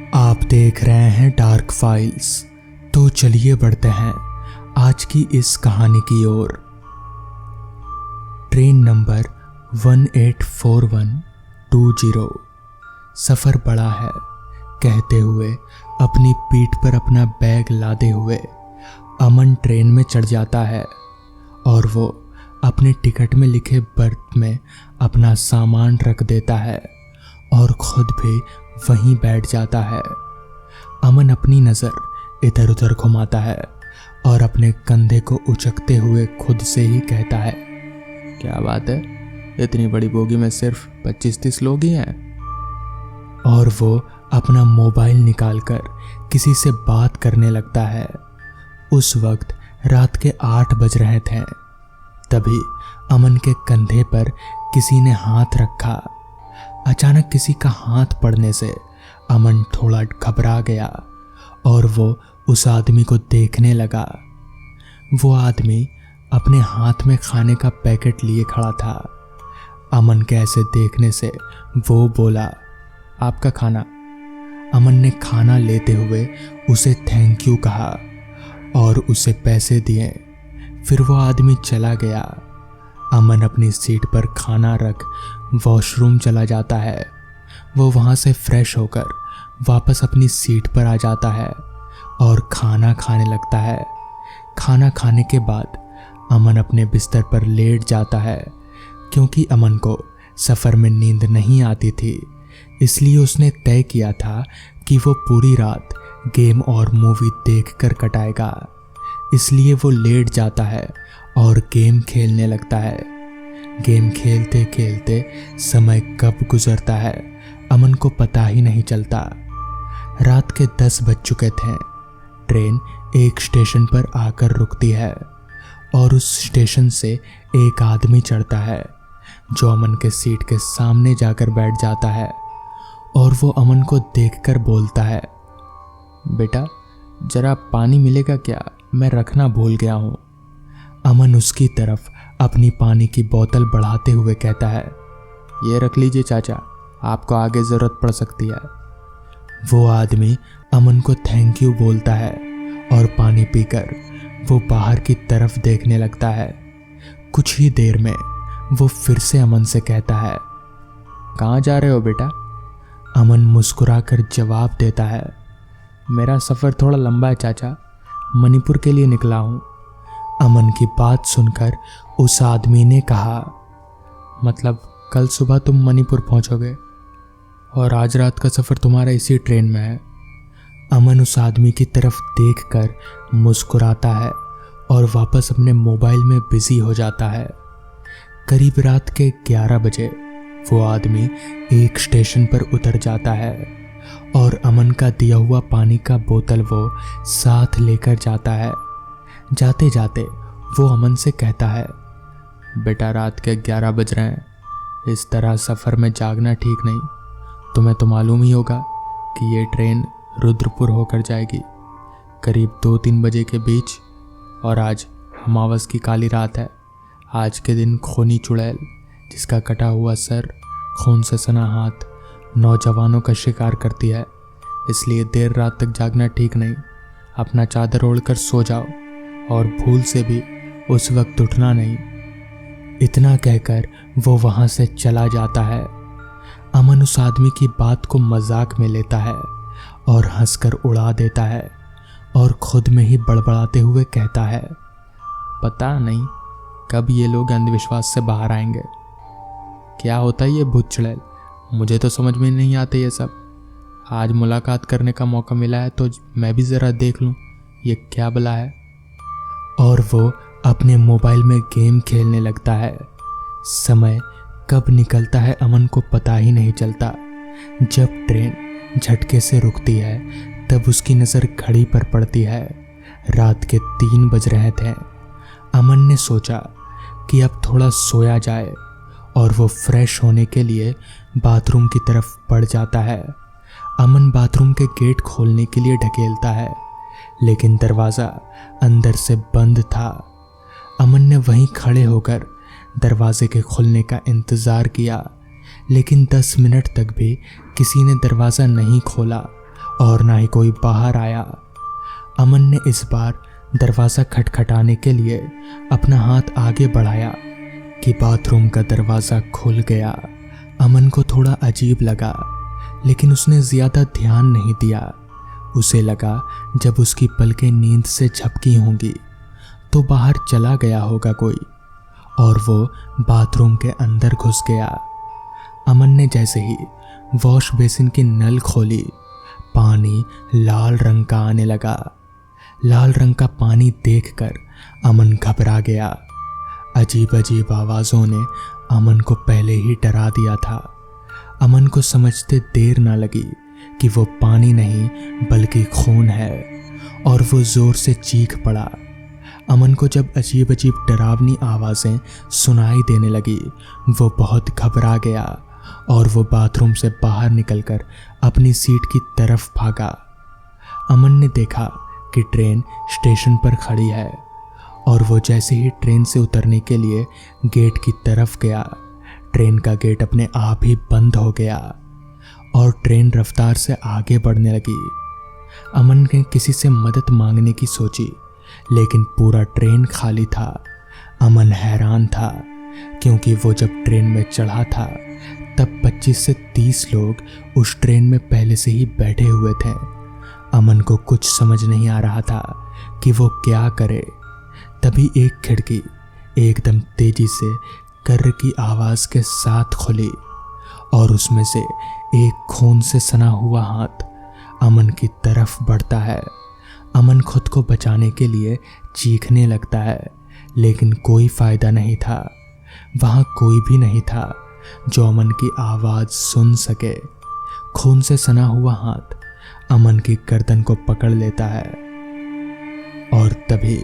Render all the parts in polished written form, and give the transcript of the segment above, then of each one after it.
आप देख रहे हैं डार्क फाइल्स। तो चलिए बढ़ते हैं आज की इस कहानी की ओर। Train number 184120। सफ़र बड़ा है, कहते हुए अपनी पीठ पर अपना बैग लादे हुए अमन ट्रेन में चढ़ जाता है और वो अपने टिकट में लिखे बर्थ में अपना सामान रख देता है और खुद भी वहीं बैठ जाता है। अमन अपनी नज़र इधर उधर घुमाता है और अपने कंधे को उचकते हुए खुद से ही कहता है, क्या बात है, इतनी बड़ी बोगी में सिर्फ 25-30 लोग ही हैं। और वो अपना मोबाइल निकालकर किसी से बात करने लगता है। उस वक्त रात के 8 बज रहे थे। तभी अमन के कंधे पर किसी ने हाथ रखा। अचानक किसी का हाथ पड़ने से अमन थोड़ा घबरा गया और वो उस आदमी को देखने लगा। वो आदमी अपने हाथ में खाने का पैकेट लिए खड़ा था। अमन के ऐसे देखने से वो बोला, आपका खाना। अमन ने खाना लेते हुए उसे थैंक यू कहा और उसे पैसे दिए। फिर वो आदमी चला गया। अमन अपनी सीट पर खाना रख वॉशरूम चला जाता है। वो वहाँ से फ्रेश होकर वापस अपनी सीट पर आ जाता है और खाना खाने लगता है। खाना खाने के बाद अमन अपने बिस्तर पर लेट जाता है। क्योंकि अमन को सफ़र में नींद नहीं आती थी, इसलिए उसने तय किया था कि वो पूरी रात गेम और मूवी देखकर कटाएगा। इसलिए वो लेट जाता है और गेम खेलने लगता है। गेम खेलते खेलते समय कब गुजरता है अमन को पता ही नहीं चलता। रात के 10 बज चुके थे। ट्रेन एक स्टेशन पर आकर रुकती है और उस स्टेशन से एक आदमी चढ़ता है जो अमन के सीट के सामने जाकर बैठ जाता है और वो अमन को देखकर बोलता है, बेटा जरा पानी मिलेगा क्या, मैं रखना भूल गया हूँ। अमन उसकी तरफ अपनी पानी की बोतल बढ़ाते हुए कहता है, ये रख लीजिए चाचा, आपको आगे ज़रूरत पड़ सकती है। वो आदमी अमन को थैंक यू बोलता है और पानी पीकर वो बाहर की तरफ देखने लगता है। कुछ ही देर में वो फिर से अमन से कहता है, कहाँ जा रहे हो बेटा? अमन मुस्कुराकर जवाब देता है, मेरा सफ़र थोड़ा लंबा है चाचा, मणिपुर के लिए निकला हूँ। अमन की बात सुनकर उस आदमी ने कहा, मतलब कल सुबह तुम मणिपुर पहुँचोगे और आज रात का सफ़र तुम्हारा इसी ट्रेन में है? अमन उस आदमी की तरफ देखकर मुस्कुराता है और वापस अपने मोबाइल में बिजी हो जाता है। करीब रात के 11 बजे वो आदमी एक स्टेशन पर उतर जाता है और अमन का दिया हुआ पानी का बोतल वो साथ लेकर जाता है। जाते जाते वो अमन से कहता है, बेटा रात के 11 बज रहे हैं, इस तरह सफ़र में जागना ठीक नहीं। तुम्हें तो मालूम ही होगा कि ये ट्रेन रुद्रपुर होकर जाएगी करीब 2-3 बजे के बीच, और आज अमावस की काली रात है। आज के दिन खूनी चुड़ैल जिसका कटा हुआ सर, खून से सना हाथ नौजवानों का शिकार करती है, इसलिए देर रात तक जागना ठीक नहीं। अपना चादर ओढ़कर सो जाओ और भूल से भी उस वक्त उठना नहीं। इतना कहकर वो वहाँ से चला जाता है। अमन उस आदमी की बात को मजाक में लेता है और हंसकर उड़ा देता है और खुद में ही बड़बड़ाते हुए कहता है, पता नहीं कब ये लोग अंधविश्वास से बाहर आएंगे। क्या होता है ये भूत चुड़ैल, मुझे तो समझ में नहीं आते ये सब। आज मुलाकात करने का मौका मिला है तो मैं भी ज़रा देख लूँ ये क्या भला है। और वो अपने मोबाइल में गेम खेलने लगता है। समय कब निकलता है अमन को पता ही नहीं चलता। जब ट्रेन झटके से रुकती है तब उसकी नज़र घड़ी पर पड़ती है। रात के 3 बज रहे थे। अमन ने सोचा कि अब थोड़ा सोया जाए और वो फ्रेश होने के लिए बाथरूम की तरफ बढ़ जाता है। अमन बाथरूम के गेट खोलने के लिए ढकेलता है, लेकिन दरवाज़ा अंदर से बंद था। अमन ने वहीं खड़े होकर दरवाजे के खुलने का इंतज़ार किया, लेकिन 10 मिनट तक भी किसी ने दरवाज़ा नहीं खोला और ना ही कोई बाहर आया। अमन ने इस बार दरवाज़ा खटखटाने के लिए अपना हाथ आगे बढ़ाया कि बाथरूम का दरवाज़ा खुल गया। अमन को थोड़ा अजीब लगा, लेकिन उसने ज़्यादा ध्यान नहीं दिया। उसे लगा जब उसकी पलकें नींद से झपकी होंगी तो बाहर चला गया होगा कोई, और वो बाथरूम के अंदर घुस गया। अमन ने जैसे ही वॉश बेसिन की नल खोली, पानी लाल रंग का आने लगा। लाल रंग का पानी देखकर अमन घबरा गया। अजीब अजीब आवाज़ों ने अमन को पहले ही डरा दिया था। अमन को समझते देर ना लगी कि वो पानी नहीं बल्कि खून है, और वो ज़ोर से चीख पड़ा। अमन को जब अजीब अजीब डरावनी आवाज़ें सुनाई देने लगी, वो बहुत घबरा गया और वो बाथरूम से बाहर निकलकर अपनी सीट की तरफ भागा। अमन ने देखा कि ट्रेन स्टेशन पर खड़ी है, और वो जैसे ही ट्रेन से उतरने के लिए गेट की तरफ गया, ट्रेन का गेट अपने आप ही बंद हो गया और ट्रेन रफ्तार से आगे बढ़ने लगी। अमन ने किसी से मदद मांगने की सोची, लेकिन पूरा ट्रेन खाली था। अमन हैरान था, क्योंकि वो जब ट्रेन में चढ़ा था तब 25 से 30 लोग उस ट्रेन में पहले से ही बैठे हुए थे। अमन को कुछ समझ नहीं आ रहा था कि वो क्या करे। तभी एक खिड़की एकदम तेजी से कर्र की आवाज़ के साथ खुली और उसमें से एक खून से सना हुआ हाथ अमन की तरफ बढ़ता है। अमन खुद को बचाने के लिए चीखने लगता है, लेकिन कोई फायदा नहीं था। वहाँ कोई भी नहीं था जो अमन की आवाज़ सुन सके। खून से सना हुआ हाथ अमन की गर्दन को पकड़ लेता है और तभी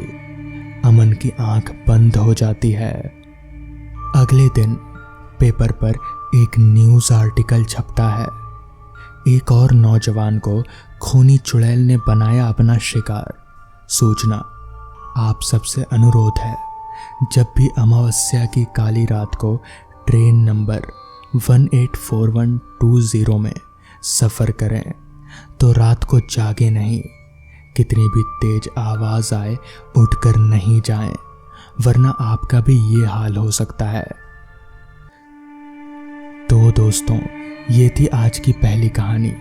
अमन की आंख बंद हो जाती है। अगले दिन पेपर पर एक न्यूज़ आर्टिकल छपता है। एक और नौजवान को खूनी चुड़ैल ने बनाया अपना शिकार। सूचना आप सबसे अनुरोध है, जब भी अमावस्या की काली रात को ट्रेन नंबर 184120 में सफ़र करें तो रात को जागे नहीं। कितनी भी तेज आवाज़ आए उठकर नहीं जाएं, वरना आपका भी ये हाल हो सकता है। तो दोस्तों, ये थी आज की पहली कहानी।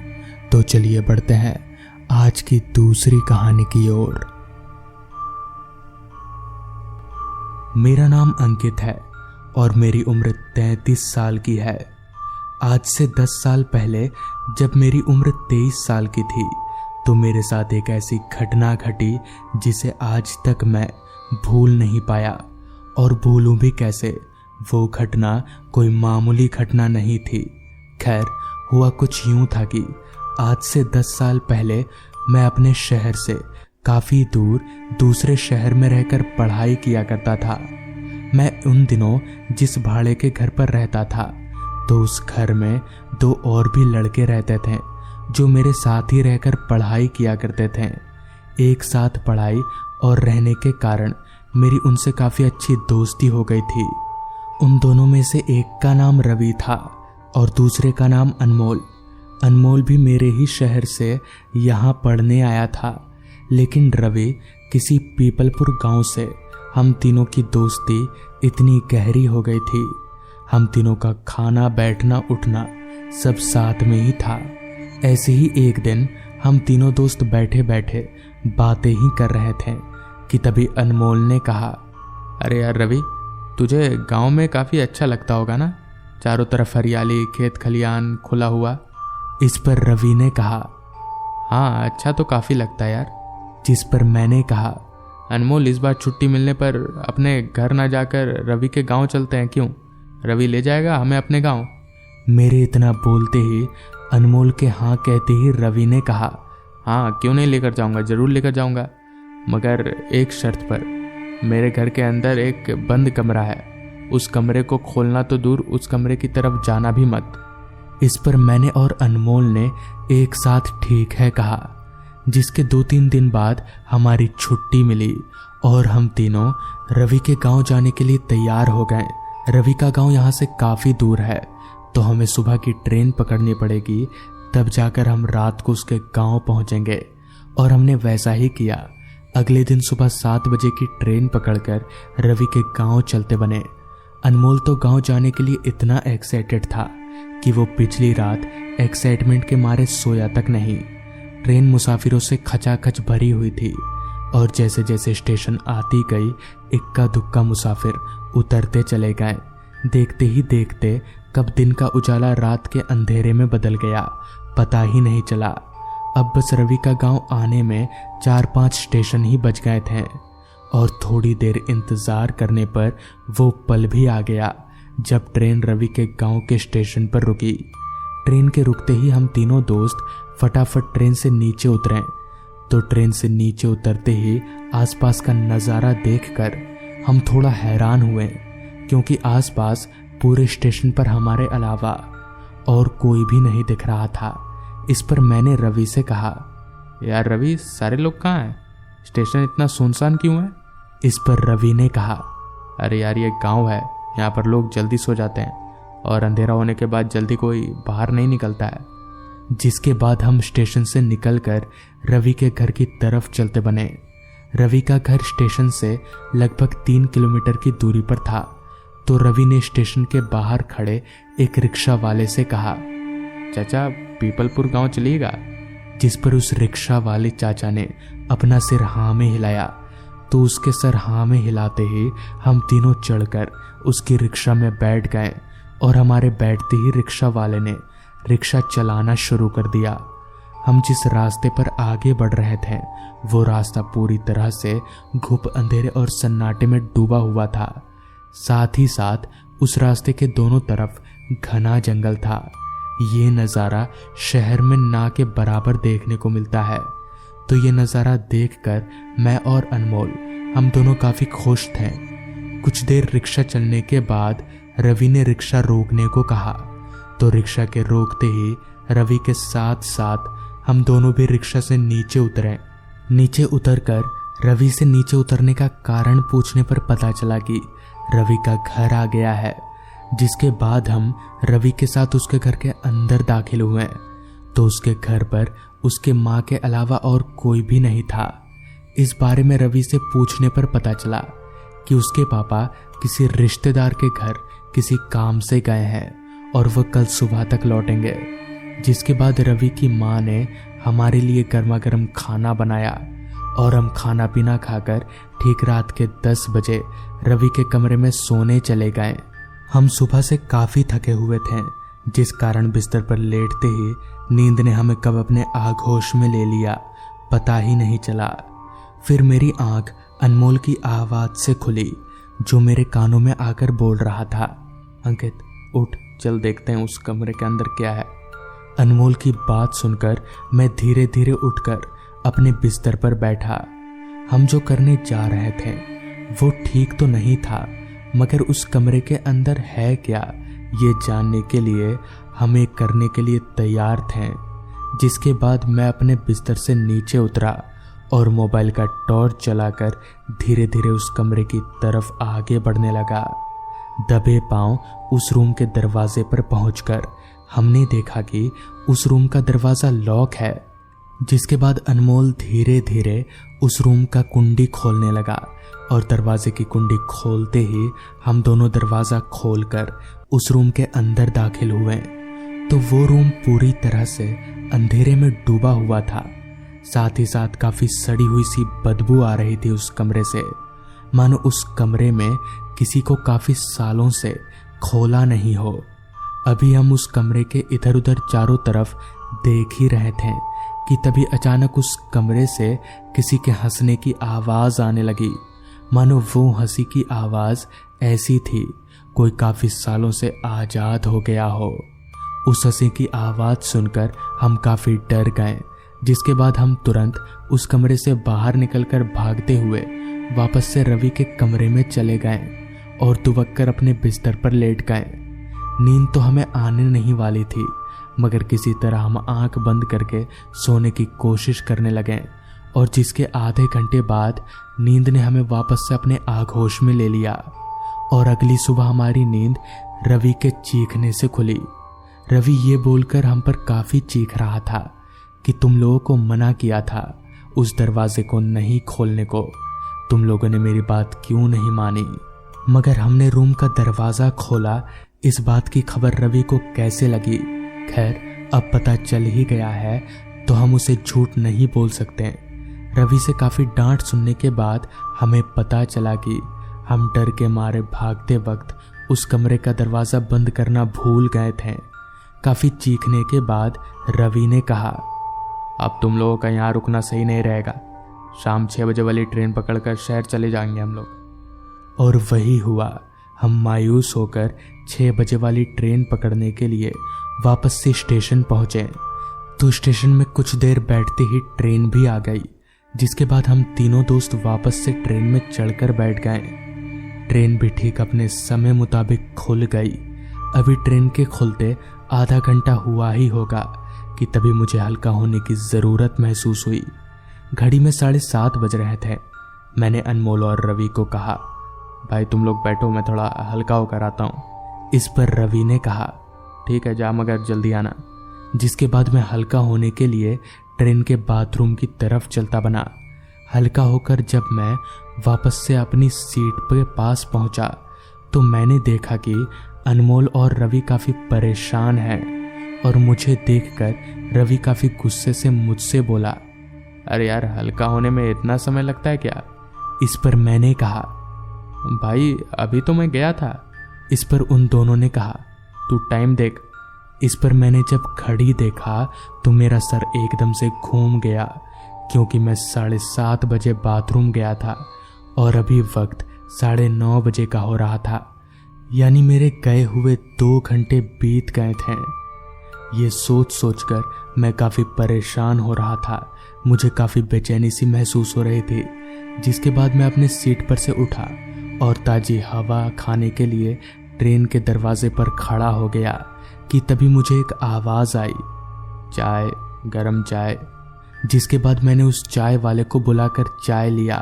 तो चलिए बढ़ते हैं आज की दूसरी कहानी की ओर। मेरा नाम अंकित है और मेरी उम्र 33 साल की है। आज से 10 साल पहले जब मेरी उम्र 23 साल की थी तो मेरे साथ एक ऐसी घटना घटी जिसे आज तक मैं भूल नहीं पाया, और भूलूं भी कैसे। वो घटना कोई मामूली घटना नहीं थी। खैर, हुआ कुछ यूं था कि आज से 10 साल पहले मैं अपने शहर से काफ़ी दूर दूसरे शहर में रहकर पढ़ाई किया करता था। मैं उन दिनों जिस भाड़े के घर पर रहता था, तो उस घर में 2 और भी लड़के रहते थे जो मेरे साथ ही रहकर पढ़ाई किया करते थे। एक साथ पढ़ाई और रहने के कारण मेरी उनसे काफ़ी अच्छी दोस्ती हो गई थी। उन दोनों में से एक का नाम रवि था और दूसरे का नाम अनमोल। अनमोल भी मेरे ही शहर से यहाँ पढ़ने आया था, लेकिन रवि किसी पीपलपुर गांव से। हम तीनों की दोस्ती इतनी गहरी हो गई थी, हम तीनों का खाना बैठना उठना सब साथ में ही था। ऐसे ही एक दिन हम तीनों दोस्त बैठे बैठे बातें ही कर रहे थे कि तभी अनमोल ने कहा, अरे यार रवि, तुझे गांव में काफ़ी अच्छा लगता होगा ना, चारों तरफ हरियाली, खेत खलियान खुला हुआ। इस पर रवि ने कहा, हाँ अच्छा तो काफ़ी लगता है यार। जिस पर मैंने कहा, अनमोल इस बार छुट्टी मिलने पर अपने घर ना जाकर रवि के गांव चलते हैं, क्यों? रवि ले जाएगा हमें अपने गांव। मेरे इतना बोलते ही अनमोल के हाँ कहते ही रवि ने कहा, हाँ क्यों नहीं लेकर जाऊंगा, ज़रूर लेकर जाऊंगा, मगर एक शर्त पर। मेरे घर के अंदर एक बंद कमरा है, उस कमरे को खोलना तो दूर, उस कमरे की तरफ जाना भी मत। इस पर मैंने और अनमोल ने एक साथ ठीक है कहा, जिसके 2-3 दिन बाद हमारी छुट्टी मिली और हम तीनों रवि के गांव जाने के लिए तैयार हो गए। रवि का गांव यहाँ से काफ़ी दूर है, तो हमें सुबह की ट्रेन पकड़नी पड़ेगी तब जाकर हम रात को उसके गांव पहुंचेंगे। और हमने वैसा ही किया। अगले दिन सुबह 7 बजे की ट्रेन पकड़कर रवि के गांव चलते बने। अनमोल तो गांव जाने के लिए इतना एक्साइटेड था कि वो पिछली रात एक्साइटमेंट के मारे सोया तक नहीं। ट्रेन मुसाफिरों से खचाखच भरी हुई थी और जैसे जैसे स्टेशन आती गई इक्का दुक्का मुसाफिर उतरते चले गए। देखते ही देखते कब दिन का उजाला रात के अंधेरे में बदल गया, पता ही नहीं चला। अब बस रवि का गांव आने में 4-5 स्टेशन ही बच गए थे और थोड़ी देर इंतजार करने पर वो पल भी आ गया जब ट्रेन रवि के गांव के स्टेशन पर रुकी। ट्रेन के रुकते ही हम तीनों दोस्त फटाफट ट्रेन से नीचे उतरे। तो ट्रेन से नीचे उतरते ही आसपास का नज़ारा देखकर हम थोड़ा हैरान हुए, क्योंकि आसपास पूरे स्टेशन पर हमारे अलावा और कोई भी नहीं दिख रहा था। इस पर मैंने रवि से कहा, यार रवि, सारे लोग कहाँ हैं? स्टेशन इतना सुनसान क्यों है? इस पर रवि ने कहा, अरे यार, ये गांव है, यहाँ पर लोग जल्दी सो जाते हैं और अंधेरा होने के बाद जल्दी कोई बाहर नहीं निकलता है। जिसके बाद हम स्टेशन से निकलकर रवि के घर की तरफ चलते बने। रवि का घर स्टेशन से लगभग 3 किलोमीटर की दूरी पर था। तो रवि ने स्टेशन के बाहर खड़े एक रिक्शा वाले से कहा, चाचा, पीपलपुर गांव चलिएगा? जिस पर उस रिक्शा वाले चाचा ने अपना सिर हाँ में हिलाया। तो उसके सर हाँ में हिलाते ही हम तीनों चढ़कर उसकी रिक्शा में बैठ गए और हमारे बैठते ही रिक्शा वाले ने रिक्शा चलाना शुरू कर दिया। हम जिस रास्ते पर आगे बढ़ रहे थे वो रास्ता पूरी तरह से घुप अंधेरे और सन्नाटे में डूबा हुआ था। साथ ही साथ उस रास्ते के दोनों तरफ घना जंगल था। ये नज़ारा शहर में ना के बराबर देखने को मिलता है। तो ये नज़ारा देखकर मैं और अनमोल हम दोनों काफ़ी खुश थे। कुछ देर रिक्शा चलने के बाद रवि ने रिक्शा रोकने को कहा। तो रिक्शा के रोकते ही रवि के साथ साथ हम दोनों भी रिक्शा से नीचे उतरे। नीचे उतरकर रवि से नीचे उतरने का कारण पूछने पर पता चला कि रवि का घर आ गया है। जिसके बाद हम रवि के साथ उसके घर के अंदर दाखिल हुए तो उसके घर पर उसके माँ के अलावा और कोई भी नहीं था। इस बारे में रवि से पूछने पर पता चला कि उसके पापा किसी रिश्तेदार के घर किसी काम से गए हैं और वह कल सुबह तक लौटेंगे। जिसके बाद रवि की माँ ने हमारे लिए गर्मा गर्म खाना बनाया और हम खाना पीना खाकर ठीक रात के 10 बजे रवि के कमरे में सोने चले गए। हम सुबह से काफ़ी थके हुए थे, जिस कारण बिस्तर पर लेटते ही नींद ने हमें कब अपने आगोश में ले लिया पता ही नहीं चला। फिर मेरी आंख अनमोल की आवाज़ से खुली जो मेरे कानों में आकर बोल रहा था, अंकित उठ, चल देखते हैं उस कमरे के अंदर क्या है। अनमोल की बात सुनकर मैं धीरे धीरे उठकर अपने बिस्तर पर बैठा। हम जो करने जा रहे थे वो ठीक तो नहीं था, मगर उस कमरे के अंदर है क्या ये जानने के लिए हमें करने के लिए तैयार थे। जिसके बाद मैं अपने बिस्तर से नीचे उतरा और मोबाइल का टॉर्च चलाकर धीरे धीरे उस कमरे की तरफ आगे बढ़ने लगा। दबे पांव उस रूम के दरवाजे पर पहुंचकर हमने देखा कि उस रूम का दरवाज़ा लॉक है। जिसके बाद अनमोल धीरे धीरे उस रूम का कुंडी खोलने लगा और दरवाजे की कुंडी खोलते ही हम दोनों दरवाज़ा खोलकर उस रूम के अंदर दाखिल हुए। तो वो रूम पूरी तरह से अंधेरे में डूबा हुआ था। साथ ही साथ काफ़ी सड़ी हुई सी बदबू आ रही थी उस कमरे से, मानो उस कमरे में किसी को काफ़ी सालों से खोला नहीं हो। अभी हम उस कमरे के इधर उधर चारों तरफ देख ही रहे थे कि तभी अचानक उस कमरे से किसी के हंसने की आवाज़ आने लगी। मानो वो हंसी की आवाज़ ऐसी थी कोई काफ़ी सालों से आज़ाद हो गया हो। उस हंसी की आवाज़ सुनकर हम काफ़ी डर गए। जिसके बाद हम तुरंत उस कमरे से बाहर निकलकर भागते हुए वापस से रवि के कमरे में चले गए और दुबक कर अपने बिस्तर पर लेट गए। नींद तो हमें आने नहीं वाली थी, मगर किसी तरह हम आंख बंद करके सोने की कोशिश करने लगे और जिसके आधे घंटे बाद नींद ने हमें वापस से अपने आगोश में ले लिया और अगली सुबह हमारी नींद रवि के चीखने से खुली। रवि ये बोलकर हम पर काफी चीख रहा था कि तुम लोगों को मना किया था उस दरवाजे को नहीं खोलने को, तुम लोगों ने मेरी बात क्यों नहीं मानी। मगर हमने रूम का दरवाजा खोला। इस बात की खबर रवि को कैसे लगी? खैर अब पता चल ही गया है तो हम उसे झूठ नहीं बोल सकते। रवि से काफी डांट सुनने के बाद हमें पता चला कि हम डर के मारे भागते वक्त उस कमरे का दरवाजा बंद करना भूल गए थे। काफी चीखने के बाद रवि ने कहा, अब तुम लोगों का यहाँ रुकना सही नहीं रहेगा, शाम 6 बजे वाली ट्रेन पकड़कर शहर चले जाएंगे हम लोग। और वही हुआ। हम मायूस होकर 6 बजे वाली ट्रेन पकड़ने के लिए वापस से स्टेशन पहुंचे। तो स्टेशन में कुछ देर बैठते ही ट्रेन भी आ गई, जिसके बाद हम तीनों दोस्त वापस से ट्रेन में चढ़कर बैठ गए। ट्रेन भी ठीक अपने समय मुताबिक खुल गई। अभी ट्रेन के खुलते आधा घंटा हुआ ही होगा कि तभी मुझे हल्का होने की ज़रूरत महसूस हुई। घड़ी में 7:30 बज रहे थे। मैंने अनमोल और रवि को कहा, भाई तुम लोग बैठो, मैं थोड़ा हल्का होकर आता हूँ। इस पर रवि ने कहा, ठीक है जा, मगर जल्दी आना। जिसके बाद मैं हल्का होने के लिए ट्रेन के बाथरूम की तरफ चलता बना। हल्का होकर जब मैं वापस से अपनी सीट के पास पहुंचा तो मैंने देखा कि अनमोल और रवि काफ़ी परेशान हैं और मुझे देखकर रवि काफ़ी गुस्से से मुझसे बोला, अरे यार हल्का होने में इतना समय लगता है क्या? इस पर मैंने कहा, भाई अभी तो मैं गया था। इस पर उन दोनों ने कहा, तू टाइम देख। इस पर मैंने जब घड़ी देखा तो मेरा सर एकदम से घूम गया, क्योंकि मैं 7:30 बजे बाथरूम गया था और अभी वक्त 9:30 बजे का हो रहा था। यानी मेरे गए हुए 2 घंटे बीत गए थे। ये सोच सोचकर मैं काफ़ी परेशान हो रहा था। मुझे काफ़ी बेचैनी सी महसूस हो रही थी। जिसके बाद मैं अपने सीट पर से उठा और ताज़ी हवा खाने के लिए ट्रेन के दरवाजे पर खड़ा हो गया कि तभी मुझे एक आवाज़ आई, चाय, गरम चाय। जिसके बाद मैंने उस चाय वाले को बुलाकर चाय लिया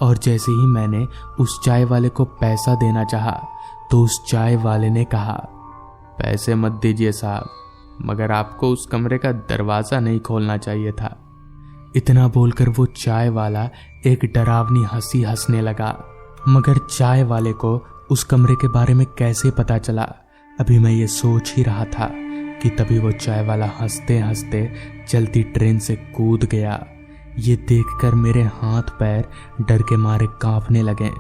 और जैसे ही मैंने उस चाय वाले को पैसा देना चाहा तो उस चाय वाले ने कहा, पैसे मत दीजिए साहब, मगर आपको उस कमरे का दरवाज़ा नहीं खोलना चाहिए था। इतना बोलकर वो चाय वाला एक डरावनी हंसी हंसने लगा। मगर चाय वाले को उस कमरे के बारे में कैसे पता चला? अभी मैं ये सोच ही रहा था कि तभी वो चाय वाला हंसते हंसते चलती ट्रेन से कूद गया। ये देखकर मेरे हाथ पैर डर के मारे कांपने लगे।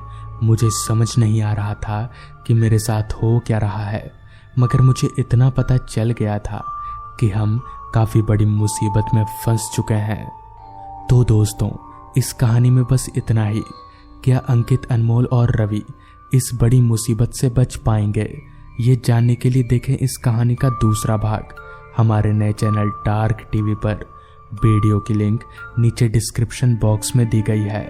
मुझे समझ नहीं आ रहा था कि मेरे साथ हो क्या रहा है, मगर मुझे इतना पता चल गया था कि हम काफ़ी बड़ी मुसीबत में फंस चुके हैं। तो दोस्तों, इस कहानी में बस इतना ही। क्या अंकित, अनमोल और रवि इस बड़ी मुसीबत से बच पाएंगे? ये जानने के लिए देखें इस कहानी का दूसरा भाग हमारे नए चैनल डार्क टीवी पर। वीडियो की लिंक नीचे डिस्क्रिप्शन बॉक्स में दी गई है।